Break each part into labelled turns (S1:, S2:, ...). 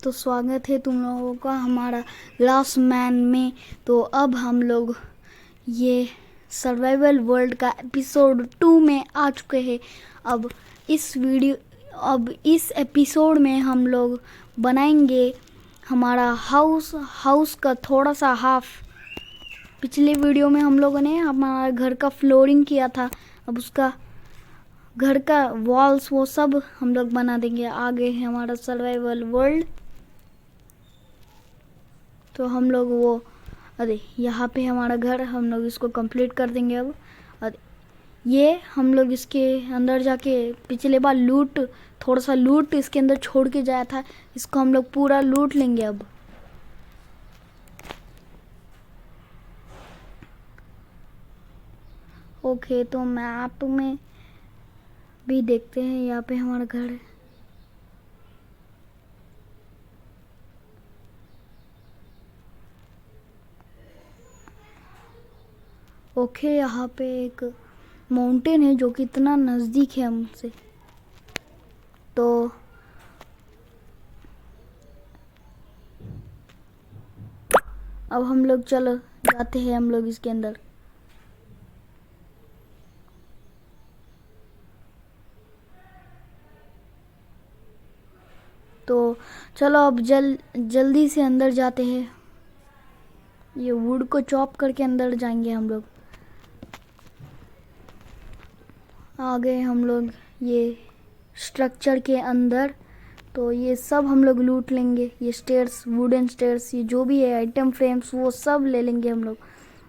S1: तो स्वागत है तुम लोगों का हमारा ग्लास मैन में। तो अब हम लोग ये सर्वाइवल वर्ल्ड का एपिसोड 2 में आ चुके हैं। अब इस एपिसोड में हम लोग बनाएंगे हमारा हाउस का थोड़ा सा हाफ। पिछले वीडियो में हम लोगों ने हमारा घर का फ्लोरिंग किया था, अब उसका घर का वॉल्स वो सब हम लोग बना देंगे। आगे है हमारा सर्वाइवल वर्ल्ड, तो हम लोग वो यहाँ पे हमारा घर हम लोग इसको कंप्लीट कर देंगे। अब ये हम लोग इसके अंदर जाके पिछले बार थोड़ा सा लूट इसके अंदर छोड़ के जाया था, इसको हम लोग पूरा लूट लेंगे अब। ओके, तो मैप में भी देखते हैं, यहाँ पे हमारा घर है। ओके, यहाँ पे एक माउंटेन है जो कि इतना नज़दीक है हमसे। तो अब हम लोग चलो जाते हैं हम लोग इसके अंदर। तो चलो अब जल्दी से अंदर जाते हैं। ये वुड को चॉप करके अंदर जाएंगे हम लोग। आ गए हम लोग ये स्ट्रक्चर के अंदर। तो ये सब हम लोग लूट लेंगे, ये स्टेयर्स, वुडन स्टेयर्स, ये जो भी है आइटम फ्रेम्स वो सब ले लेंगे हम लोग।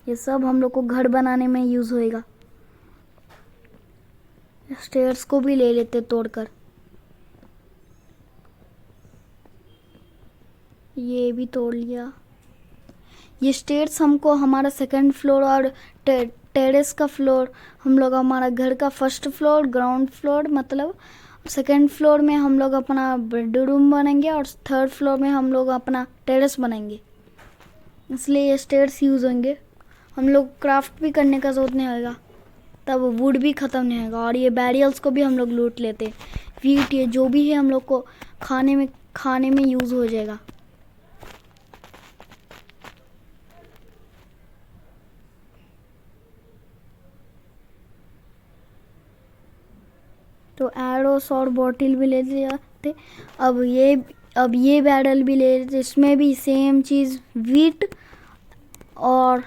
S1: ये सब हम लोग को घर बनाने में यूज़ होएगा। स्टेयर्स को भी ले लेते तोड़कर। ये भी तोड़ लिया। ये स्टेयर्स हमको हमारा सेकंड फ्लोर और टेरेस का फ्लोर, हम लोग हमारा घर का फर्स्ट फ्लोर, ग्राउंड फ्लोर, मतलब सेकंड फ्लोर में हम लोग अपना बेडरूम बनाएंगे और थर्ड फ्लोर में हम लोग अपना टेरेस बनाएंगे, इसलिए ये स्टेयर्स यूज़ होंगे। हम लोग क्राफ्ट भी करने का जरूरत नहीं होगा, तब वुड भी ख़त्म नहीं होगा। और ये बैरियल्स को भी हम लोग लूट लेते, वीट ये जो भी है हम लोग को खाने में यूज़ हो जाएगा। तो एरोस और बॉटल भी ले जाते। अब ये बैरल भी ले लेते, इसमें भी सेम चीज़, वीट और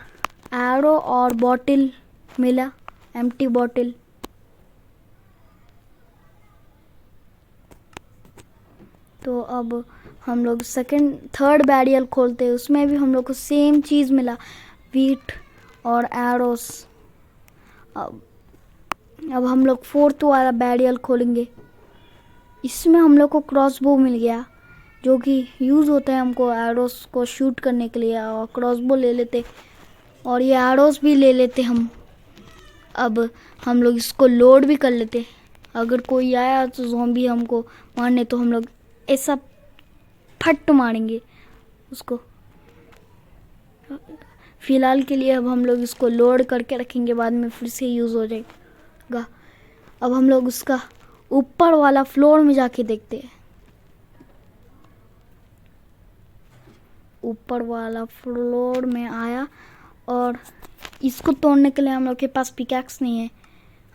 S1: एरो और बॉटल मिला, एम्प्टी बॉटल। तो अब हम लोग थर्ड बैरियल खोलते हैं, उसमें भी हम लोग को सेम चीज़ मिला, वीट और एरोस। अब हम लोग फोर्थ वाला बैरियल खोलेंगे, इसमें हम लोग को क्रॉसबो मिल गया जो कि यूज़ होता है हमको एरोस को शूट करने के लिए। और क्रॉसबो ले लेते और ये एरोस भी ले लेते हम। अब हम लोग इसको लोड भी कर लेते, अगर कोई आया तो ज़ॉम्बी हमको मारने, तो हम लोग ऐसा फट मारेंगे उसको। फिलहाल के लिए अब हम लोग इसको लोड करके रखेंगे, बाद में फिर से यूज़ हो जाएगा। अब हम लोग उसका ऊपर वाला फ्लोर में जाके देखते हैं। ऊपर वाला फ्लोर में आया और इसको तोड़ने के लिए हम लोग के पास पिकैक्स नहीं है,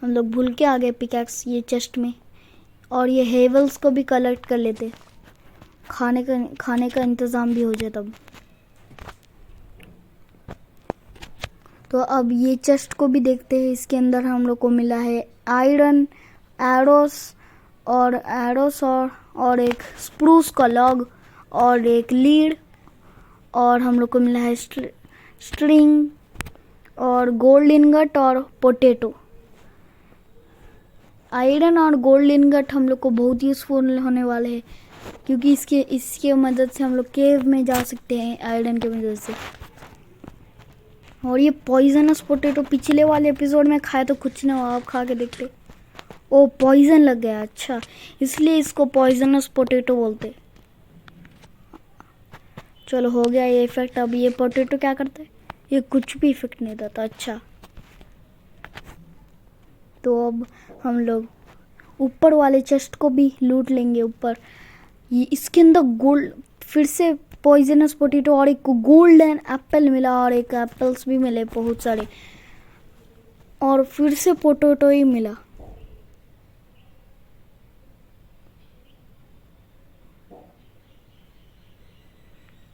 S1: हम लोग भूल के आ गए पिकैक्स ये चेस्ट में। और ये हेवल्स को भी कलेक्ट कर लेते, खाने का इंतज़ाम भी हो जाए तब। तो अब ये चेस्ट को भी देखते हैं, इसके अंदर हम लोग को मिला है आयरन, एरोस और एक स्प्रूस का लॉग और एक लीड, और हम लोग को मिला है स्ट्रिंग और गोल्ड इनगट और पोटैटो। आयरन और गोल्ड इनगट हम लोग को बहुत यूज़फुल होने वाले हैं, क्योंकि इसके मदद से हम लोग केव में जा सकते हैं आयरन की मदद से। और ये पॉइजनस पोटैटो पिछले वाले एपिसोड में खाए तो कुछ ना हुआ, आप खा के देखते। ओ, पॉइजन लग गया, अच्छा इसलिए इसको पॉइजनस पोटैटो बोलते। चलो हो गया ये इफेक्ट। अब ये पोटैटो क्या करता है, ये कुछ भी इफेक्ट नहीं देता। अच्छा, तो अब हम लोग ऊपर वाले चेस्ट को भी लूट लेंगे। ऊपर ये इसके अंदर गोल्ड फिर से पॉइजनस पोटैटो और एक गोल्डन एप्पल मिला और एक एप्पल्स भी मिले बहुत सारे और फिर से पोटैटो ही मिला।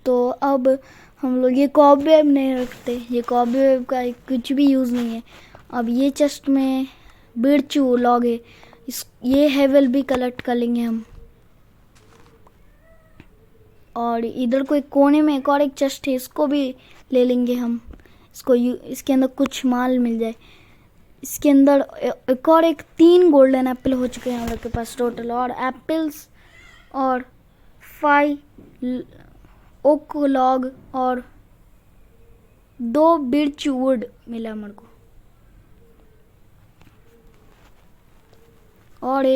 S1: तो अब हम लोग ये कॉबवेब नहीं रखते, ये कॉबवेब का कुछ भी यूज़ नहीं है। अब ये चेस्ट में बिरचू लॉग है, ये हेवल भी कलेक्ट कर लेंगे हम। और इधर कोई कोने में एक और एक चेस्ट है, इसको भी ले लेंगे हम। इसके अंदर कुछ माल मिल जाए। इसके अंदर एक और एक 3 गोल्डन एप्पल हो चुके हैं हम लोग के पास टोटल, और एप्पल्स और 5 ओक लॉग और 2 बिर्च वुड मिला मेरे को, और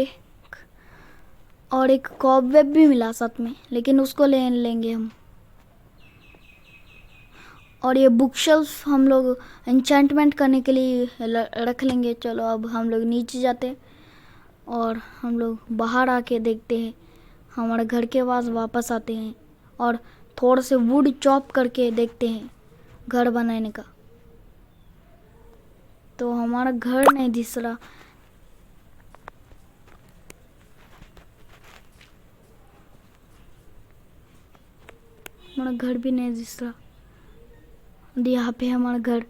S1: एक कॉबवेब भी मिला साथ में, लेकिन उसको ले लेंगे हम। और ये बुक शेल्फ हम लोग एन्चेंटमेंट करने के लिए रख लेंगे। चलो अब हम लोग नीचे जाते हैं और हम लोग बाहर आके देखते हैं, हमारे घर के पास वापस आते हैं और थोड़ा से वुड चॉप करके देखते हैं घर बनाने का। तो हमारा घर नहीं दिख रहा, हमारा घर भी नहीं दिख रहा। यहाँ पे हमारा घर,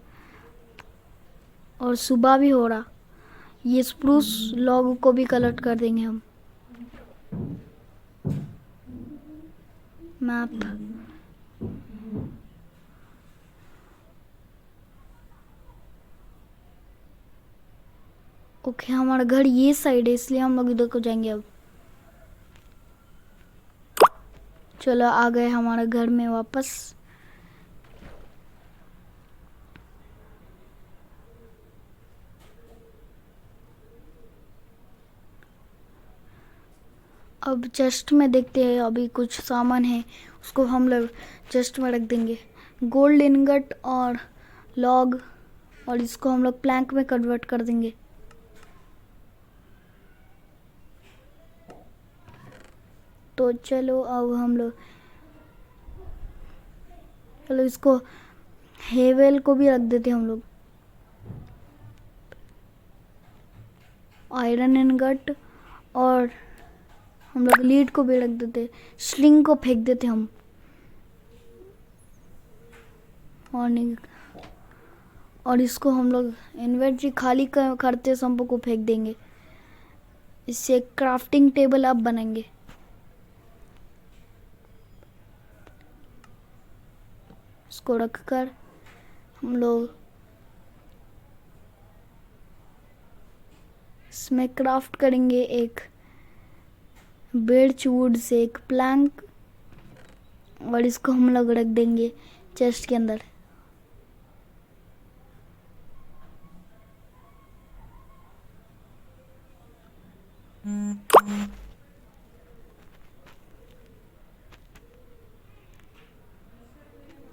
S1: और सुबह भी हो रहा। ये स्प्रूस लॉग को भी कलेक्ट कर देंगे हम। मैप, ओके हमारा घर ये साइड है, इसलिए हम लोग इधर को जाएंगे अब। चलो आ गए हमारे घर में वापस। अब चेस्ट में देखते हैं, अभी कुछ सामान है उसको हम लोग चेस्ट में रख देंगे। गोल्ड इनगट और लॉग, और इसको हम लोग प्लैंक में कन्वर्ट कर देंगे। तो चलो अब हम लोग, चलो इसको हेवेल को भी रख देते हैं हम लोग। आयरन इनगट, और हम लोग लीड को भी रख देते, स्लिंग को फेंक देते हम। और इसको हम लोग इन्वेंटरी खाली करते समय को फेंक देंगे। इससे क्राफ्टिंग टेबल अब बनाएंगे। इसको रखकर हम लोग इसमें क्राफ्ट करेंगे एक बेर्च वुड से एक प्लैंक, और इसको हम लोग रख देंगे चेस्ट के अंदर।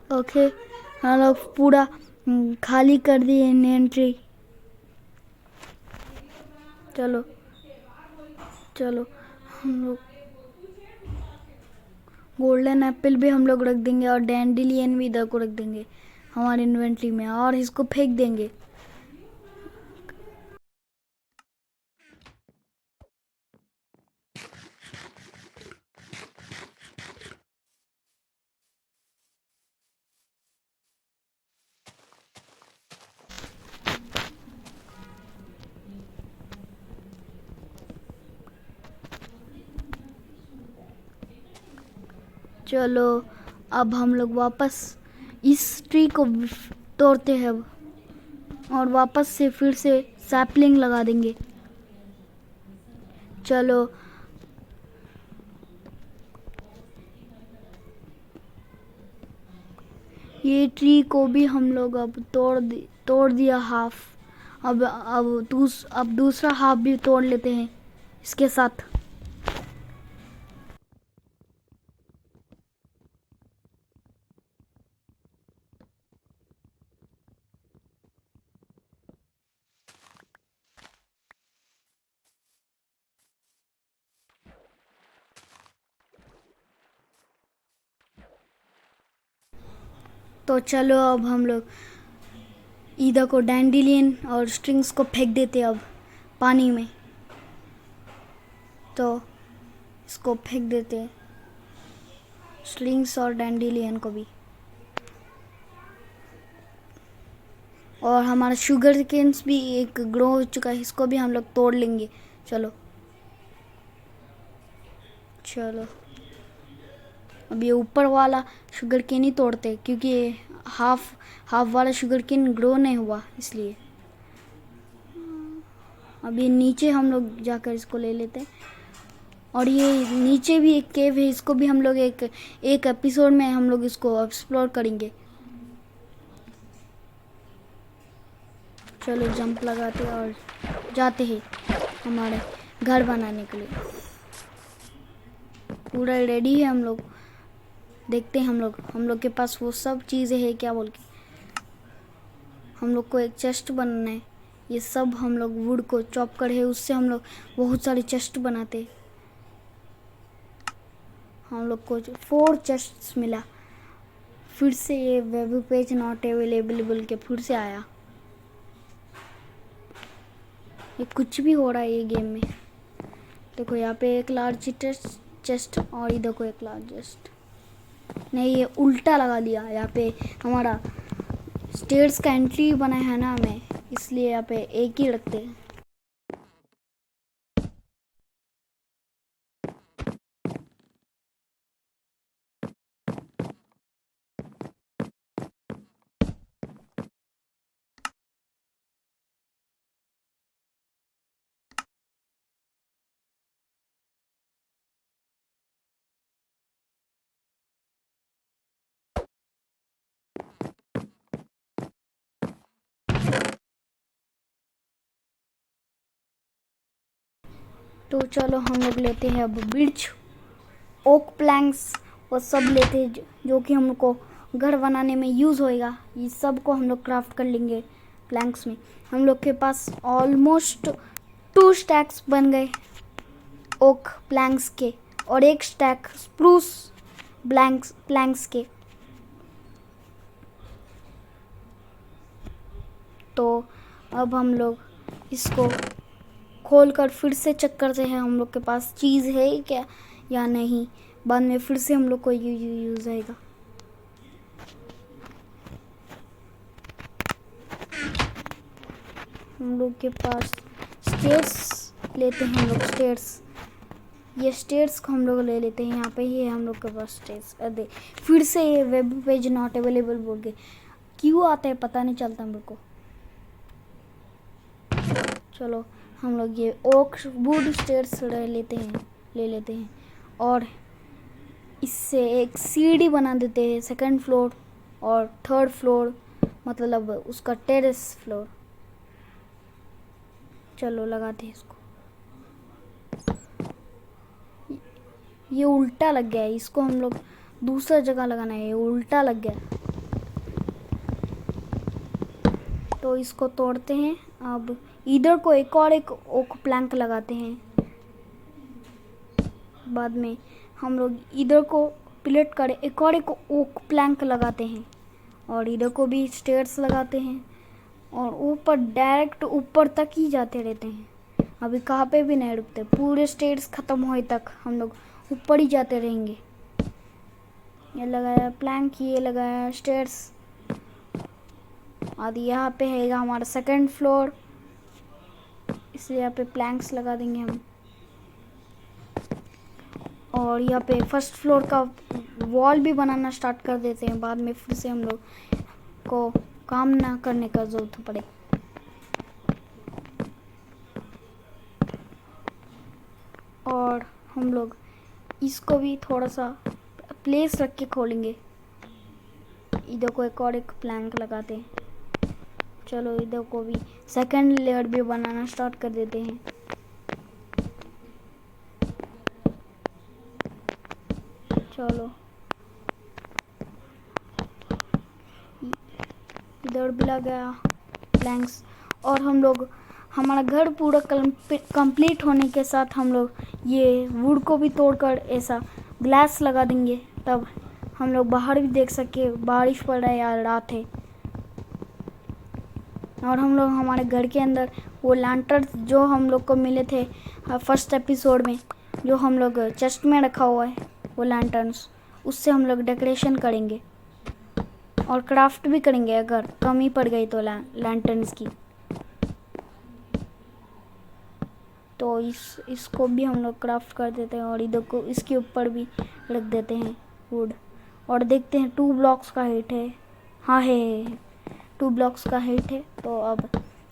S1: ओके हम लोग पूरा खाली कर दिए इन्वेंटरी। चलो चलो हम लोग गोल्डन एप्पल भी हम लोग रख देंगे और डैंडिलियन भी इधर को रख देंगे हमारे इन्वेंटरी में, और इसको फेंक देंगे। चलो अब हम लोग वापस इस ट्री को तोड़ते हैं अब, और वापस से फिर से सैपलिंग लगा देंगे। चलो ये ट्री को भी हम लोग अब तोड़ दिया हाफ। अब दूसरा हाफ भी तोड़ लेते हैं इसके साथ। तो चलो अब हम लोग इधर को डैंडिलियन और स्ट्रिंग्स को फेंक देते अब पानी में। तो इसको फेंक देते स्ट्रिंग्स और डैंडिलियन को भी। और हमारा शुगर केन्स भी एक ग्रो हो चुका है, इसको भी हम लोग तोड़ लेंगे। चलो चलो अब ये ऊपर वाला शुगर केन ही तोड़ते क्योंकि हाफ वाला शुगर केन ग्रो नहीं हुआ इसलिए। अब ये नीचे हम लोग जाकर इसको ले लेते हैं। और ये नीचे भी एक केव है, इसको भी हम लोग एक एपिसोड में हम लोग इसको एक्सप्लोर करेंगे। चलो जंप लगाते और जाते हैं हमारे घर बनाने के लिए। पूरा रेडी है हम लोग। देखते हैं हम लोग के पास वो सब चीज़ें हैं क्या बोल के। हम लोग को एक चेस्ट बनाना है। ये सब हम लोग वुड को चॉप कर है, उससे हम लोग बहुत सारे चेस्ट बनाते। हम लोग को 4 चेस्ट्स मिला। फिर से ये वेब पेज नॉट अवेलेबल बोल के फिर से आया। ये कुछ भी हो रहा है ये गेम में। देखो यहाँ पे एक लार्ज चेस्ट और इधर को एक लार्ज चेस्ट। नहीं, ये उल्टा लगा दिया। यहाँ पे हमारा स्टेयर्स का एंट्री बना है ना हमें, इसलिए यहाँ पे एक ही रखते हैं। तो चलो हम लोग लेते हैं अब ब्रिज, ओक प्लैंक्स वो सब लेते हैं जो कि हम लोग को घर बनाने में यूज़ होएगा। ये सब को हम लोग क्राफ्ट कर लेंगे प्लैंक्स में। हम लोग के पास ऑलमोस्ट 2 स्टैक्स बन गए ओक प्लैंक्स के और 1 स्टैक स्प्रूस प्लैंक्स के। तो अब हम लोग इसको खोल कर फिर से चेक करते हैं हम लोग के पास चीज़ है क्या या नहीं। बाद में फिर से हम लोग को यूज़ आएगा। हम लोग के पास स्टेयर्स लेते हैं हम लोग स्टेयर्स। ये स्टेयर्स को हम लोग ले लेते हैं। यहाँ पे ही है हम लोग के पास स्टेयर्स। अरे फिर से ये वेब पेज नॉट अवेलेबल बोल के क्यों आता है पता नहीं चलता मेरे को। चलो हम लोग ये ओक वुड स्टेयर्स ले लेते हैं और इससे एक सीढ़ी बना देते हैं 2nd फ्लोर और 3rd फ्लोर, मतलब उसका टेरेस फ्लोर। चलो लगाते हैं इसको। ये उल्टा लग गया है, इसको हम लोग दूसरा जगह लगाना है। ये उल्टा लग गया तो इसको तोड़ते हैं। अब इधर को एक ओक प्लैंक लगाते हैं। बाद में हम लोग इधर को प्लेट कर एक ओक प्लैंक लगाते हैं और इधर को भी स्टेयर्स लगाते हैं और ऊपर डायरेक्ट ऊपर तक ही जाते रहते हैं। अभी कहाँ पे भी नहीं रुकते, पूरे स्टेयर्स ख़त्म होए तक हम लोग ऊपर ही जाते रहेंगे। ये लगाया प्लैंक, ये लगाया स्टेयर्स। और यहाँ पे है हमारा 2nd फ्लोर, इसलिए यहाँ पे प्लैंक्स लगा देंगे हम। और यहाँ पे 1st फ्लोर का वॉल भी बनाना स्टार्ट कर देते हैं। बाद में फिर से हम लोग को काम ना करने का जरूरत पड़े। और हम लोग इसको भी थोड़ा सा प्लेस रख के खोलेंगे। इधर को एक प्लैंक लगाते हैं। चलो इधर को भी 2nd लेयर भी बनाना स्टार्ट कर देते हैं। चलो इधर भी लगा प्लैंक्स। और हम लोग हमारा घर पूरा कंप्लीट होने के साथ हम लोग ये वुड को भी तोड़कर ऐसा ग्लास लगा देंगे। तब हम लोग बाहर भी देख सके, बारिश पड़ रहा है यार, रात है। और हम लोग हमारे घर के अंदर वो लैंटर्स जो हम लोग को मिले थे फर्स्ट एपिसोड में, जो हम लोग चेस्ट में रखा हुआ है वो लैंटर्स, उससे हम लोग डेकोरेशन करेंगे और क्राफ्ट भी करेंगे अगर कमी पड़ गई तो लैंटर्स की। तो इसको भी हम लोग क्राफ्ट कर देते हैं और इधर को इसके ऊपर भी रख देते हैं वुड। और देखते हैं 2 ब्लॉक्स का हाइट है। हाँ है 2 ब्लॉक्स का हाइट है। तो अब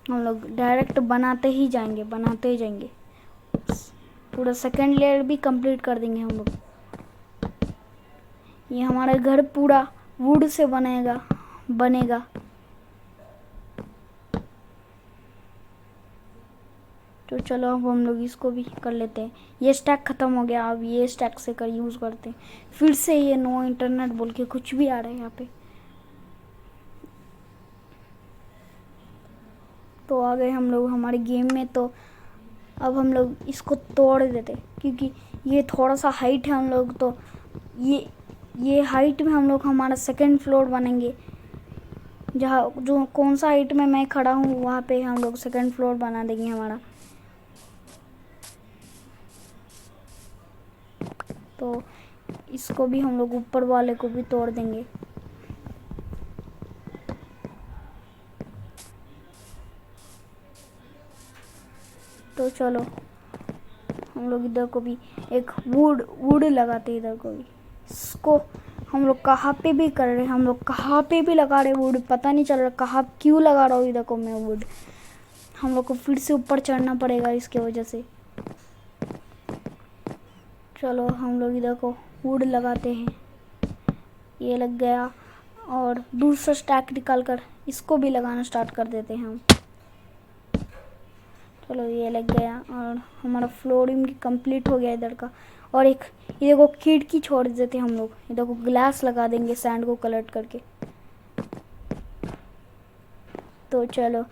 S1: हम लोग डायरेक्ट बनाते ही जाएंगे। पूरा सेकंड लेयर भी कंप्लीट कर देंगे हम लोग। ये हमारा घर पूरा वुड से बनेगा। तो चलो अब हम लोग इसको भी कर लेते हैं। ये स्टैक ख़त्म हो गया, अब ये स्टैक से यूज़ करते हैं। फिर से ये नो इंटरनेट बोल के कुछ भी आ रहा है यहाँ पे। तो आ गए हम लोग हमारे गेम में। तो अब हम लोग इसको तोड़ देते क्योंकि ये थोड़ा सा हाइट है हम लोग। तो ये हाइट में हम लोग हमारा सेकंड फ्लोर बनेंगे। जहाँ जो कौन सा हाइट में मैं खड़ा हूँ वहाँ पे हम लोग सेकंड फ्लोर बना देंगे हमारा। तो इसको भी हम लोग ऊपर वाले को भी तोड़ देंगे। तो चलो हम लोग इधर को भी एक वुड लगाते हैं। इधर को भी इसको हम लोग कहाँ पे भी कर रहे हैं, हम लोग कहाँ पे भी लगा रहे वुड, पता नहीं चल रहा कहाँ क्यों लगा रहा हूँ इधर को मैं वुड। हम लोग को फिर से ऊपर चढ़ना पड़ेगा इसके वजह से। चलो हम लोग इधर को वुड लगाते हैं। ये लग गया और दूसरा स्टैक निकाल कर इसको भी लगाना स्टार्ट कर देते हैं हम। चलो ये लग गया और हमारा फ्लोरिंग भी कंप्लीट हो गया इधर का। और एक इधर को खिड़की छोड़ देते हैं हम लोग। इधर को ग्लास लगा देंगे सैंड को कलेक्ट करके। तो चलो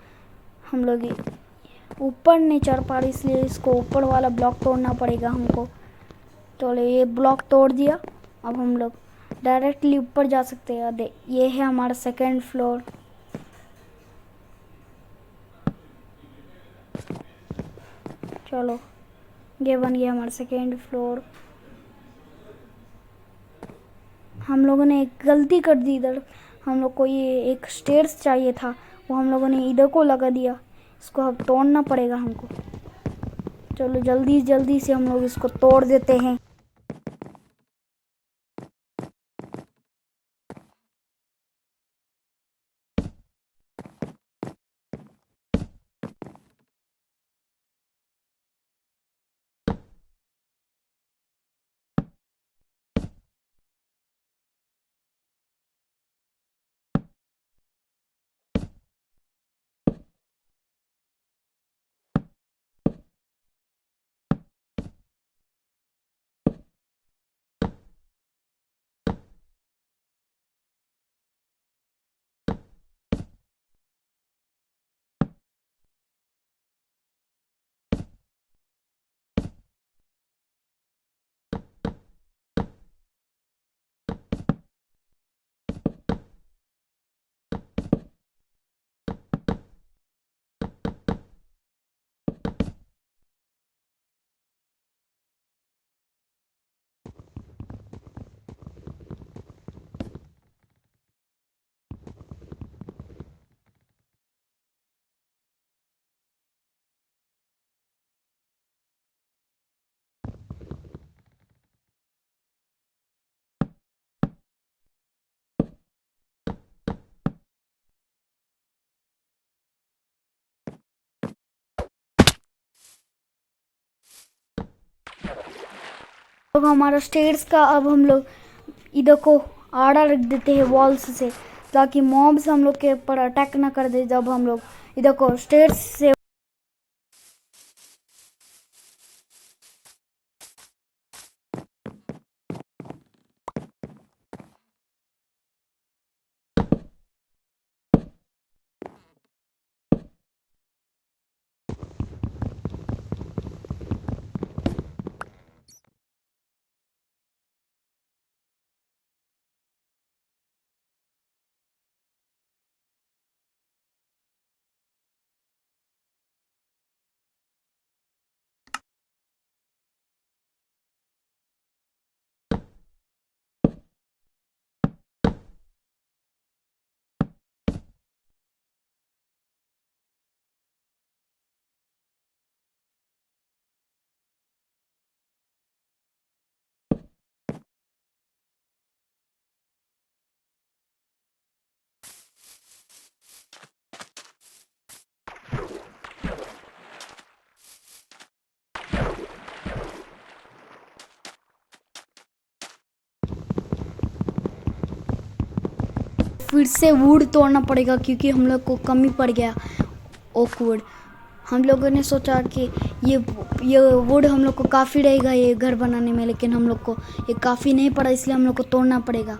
S1: हम लोग ऊपर नहीं चढ़ पा रहे इसलिए इसको ऊपर वाला ब्लॉक तोड़ना पड़ेगा हमको। चलो ये ब्लॉक तोड़ दिया। अब हम लोग डायरेक्टली ऊपर जा सकते हैं। ये है हमारा सेकंड फ्लोर। चलो ये बन गया हमारा सेकेंड फ्लोर। हम लोगों ने एक गलती कर दी इधर। हम लोग को ये एक स्टेयर्स चाहिए था, वो हम लोगों ने इधर को लगा दिया। इसको अब तोड़ना पड़ेगा हमको। चलो जल्दी जल्दी से हम लोग इसको तोड़ देते हैं। अब हमारा स्टेयर्स का अब हम लोग इधर को आड़ा रख देते हैं वॉल्स से, ताकि मॉब्स हम लोग के ऊपर अटैक ना कर दे जब हम लोग इधर को स्टेयर्स से फिर से वुड तोड़ना पड़ेगा क्योंकि हम लोग को कमी पड़ गया ओक वुड। हम लोगों ने सोचा कि ये वुड हम लोग को काफ़ी रहेगा ये घर बनाने में, लेकिन हम लोग को ये काफ़ी नहीं पड़ा, इसलिए हम लोग को तोड़ना पड़ेगा।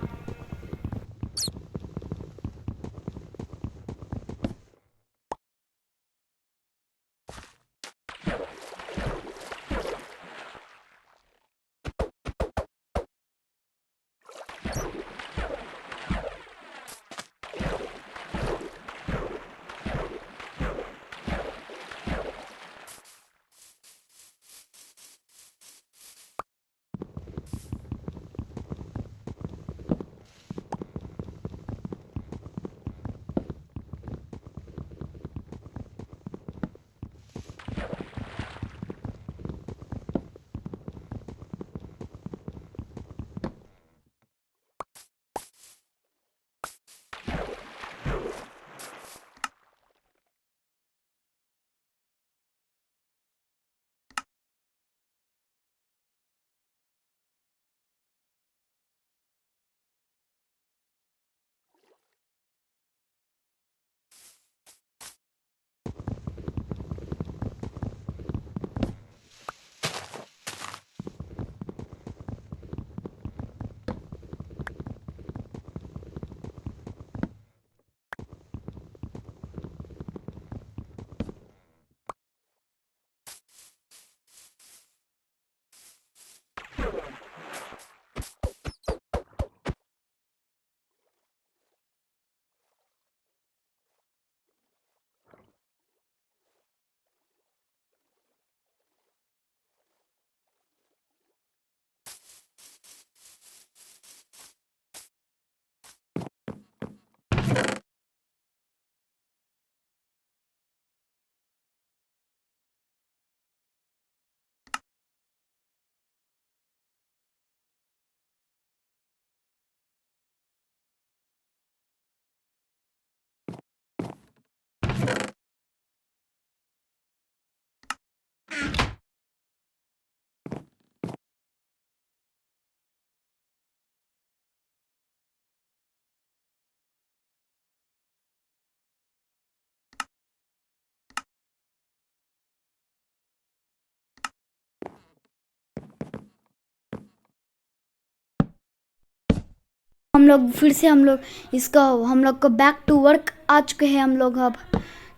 S1: हम लोग फिर से हम लोग को बैक टू वर्क आ चुके हैं। हम लोग अब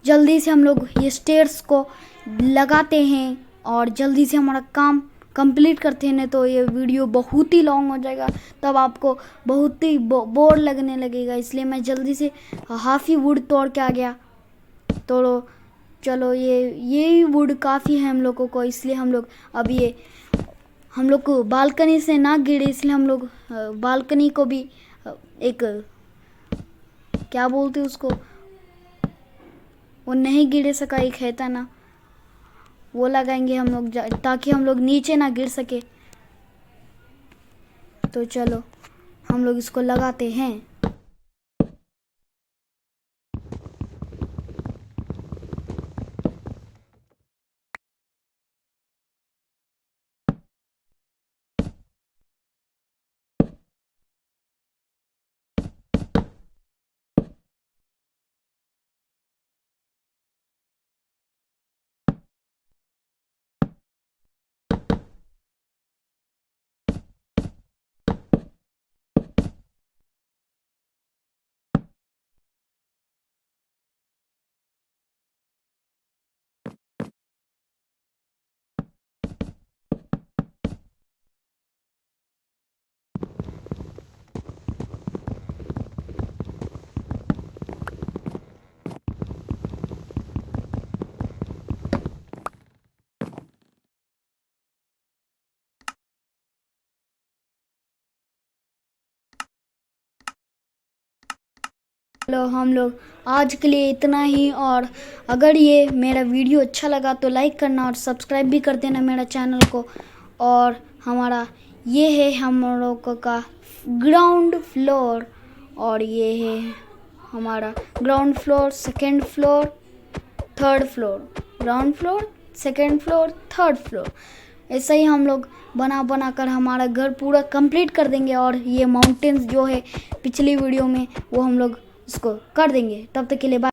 S1: जल्दी से हम लोग ये स्टेयर्स को लगाते हैं और जल्दी से हमारा काम कंप्लीट करते हैं, नहीं तो ये वीडियो बहुत ही लॉन्ग हो जाएगा, तब आपको बहुत ही बोर लगने लगेगा। इसलिए मैं जल्दी से हाफ ही वुड तोड़ के आ गया। तो चलो ये वुड काफ़ी है हम लोगों को, इसलिए हम लोग अब ये हम लोग को बालकनी से ना गिरे, इसलिए हम लोग बालकनी को भी एक क्या बोलते उसको, वो नहीं गिर सका, एक है था ना, वो लगाएंगे हम लोग ताकि हम लोग नीचे ना गिर सके। तो चलो हम लोग इसको लगाते हैं। चलो हम लोग आज के लिए इतना ही, और अगर ये मेरा वीडियो अच्छा लगा तो लाइक करना और सब्सक्राइब भी कर देना मेरा चैनल को। और हमारा ये है हम लोगों का ग्राउंड फ्लोर, और ये है हमारा ground floor, second floor, third floor, ground floor, second floor, third floor. ऐसे ही हम लोग बना बना कर हमारा घर पूरा कंप्लीट कर देंगे। और ये माउंटेन्स जो है पिछली वीडियो में वो हम लोग उसको कर देंगे। तब तक के लिए बाय।